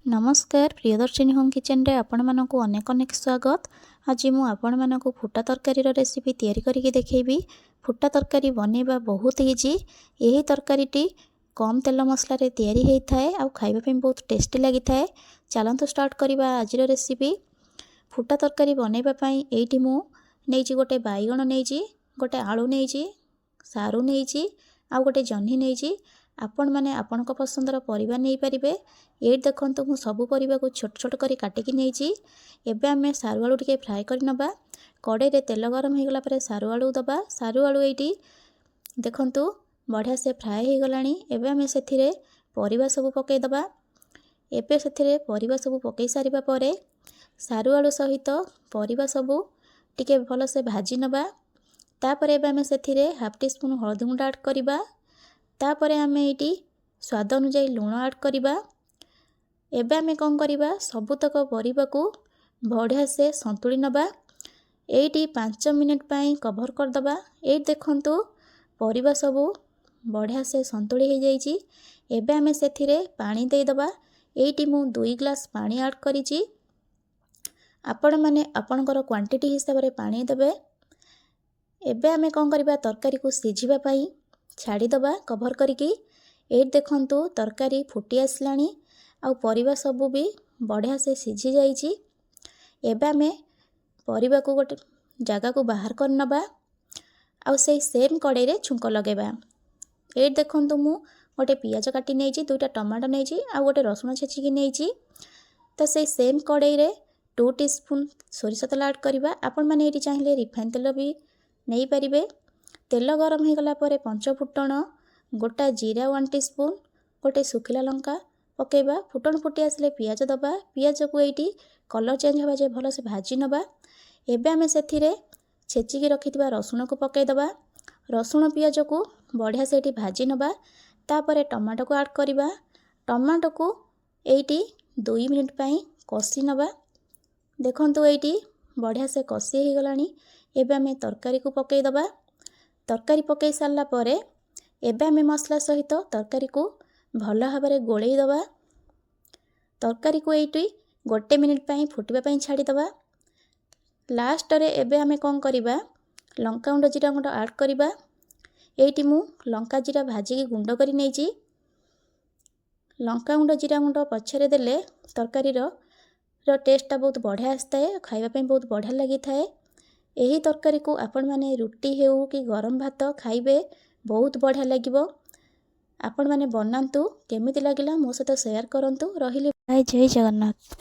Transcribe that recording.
नमस्कार Priyadarshini home kitchen रे आपण मानक अनेक अनेक स्वागत। आज मु आपण मानक फुटा तरकारी रेसिपी तैयारी करके देखैबी। फुटा तरकारी बनैबा बहुत इजी। यही तरकारीटी कम तेल मसला रे तैयारी होता है और खाइबा पे बहुत टेस्टी लगी थाए। चलतु स्टार्ट करवा आज रेसिपी। फुटा तरकारी बनैबा पई एठी मु नेजी गोटे बैगण नेजी, गोटे आलू नेजी, सारू नेजी आ गोटे जह्नी नेजी। आपण माने आपणक पसंदर परिबा नहीं पारिबे। ये देखंतु मु सबु परिबा को छोट छोट करी काटिकी नेजी। एबे आमे सारू आलू टिके फ्राए करि नबा। कड़े रे तेल गरम हो गला परे सारू आलू दबा। सारू आलू एठी देखंतु बढ़िया से फ्राए हो गलानी। एबे आमे सेथिरे परिबा सबु पकै दबा। एबे सेथिरे परिबा सबु पकै सारिबा परे सारू आलू सहित परिबा सबु टिके भलो से भाजी नबा। तापरे एबे आमे सेथिरे हाफ टी स्पून हळदी गुंडा ऐड करिबा। तापरे आमे एटी स्वाद अनुसार लूण ऐड करिबा। एबे आमे कौन करिबा सबुतक परिबा को बढ़िया से संतुली नबा। एटी 5 मिनिट पाई कवर कर दबा। ए देखंतु परिबा सबु बढ़िया से संतुली हो जाइछि। एबे आमे सेथिरे पानी दे दबा। एटी मु 2 ग्लास पानी ऐड करिछि। आपण माने आपणकर क्वांटिटी हिसाब रे पानी देबे। एबे आमे कौन करिबा तरकारी को सिझिबा पाई छाड़ी दबा कवर करिकी। ए देखंतु तरकारी फुटी आसलानी आउ परिबा सबु भी बढ़िया से सिझी जाइछि। एबे आमे परिबा को गोटे जगह को बाहर कर नबा आउ से सेम कड़ाई रे छुंक लगेबा। ए देखंतु मु गोटे पियाज काटी नेछि, दुईटा टमाटो नेछि आउ गोटे रसुण छेचिकी नेछि। तो से सेम कड़ाई रे 2 टीस्पून सोरिष तेल ऐड करिबा। आपण माने एटी चाहिले रिफाइन तेल भी नहीं पारिबे। तेल गरम हो गला परे पंच फुटण, गोटा जीरा 1 टीस्पून, गोटे सुखिला लंका पकेबा। फुटण फुटी आसले पियाज दबा। पियाज को एटी कलर चेंज होबा जे भलो से भाजी नबा। एबे आमे सेथिरे छेचिकी रखितबा रसुण को पकै दबा। रसुण पियाज को बढ़िया से एटी भाजी नबा। तापरे टमाटो को ऐड करिबा। टमाटो को एटी 2 मिनिट पई कसी नबा। देखंतु एटी बढ़िया से कसी हो गलानी। एबे आमे तरकारी को पकै दबा। तरकारी पकै सारला परे एबे आमे मसला सहित तरकारी को भलो भाबरे गोळेई दबा। तरकारी को एटी 1 मिनिट पई फुटिबा पई छाड़ी दबा। लास्ट रे एबे आमे कोन करिबा लंका गुंड जीरा गुंड ऐड करिबा। एटी मु लंका जीरा भाजी की गुंड करी नेछि। लंका गुंड जीरा गुंड पछरे देले तरकारी रो टेस्टटा बहुत बढ़िया आस्ताए। खाइबा पई बहुत बढ़िया लागि थाए। यही तरकारी को आपण माने रुटी हेउ कि गरम भात खाइबे बहुत बढ़िया लागिबो। आपण माने बनांतु केमिति लागिला मो सहित शेयर करंतु। रहिली बाय जय जगन्नाथ।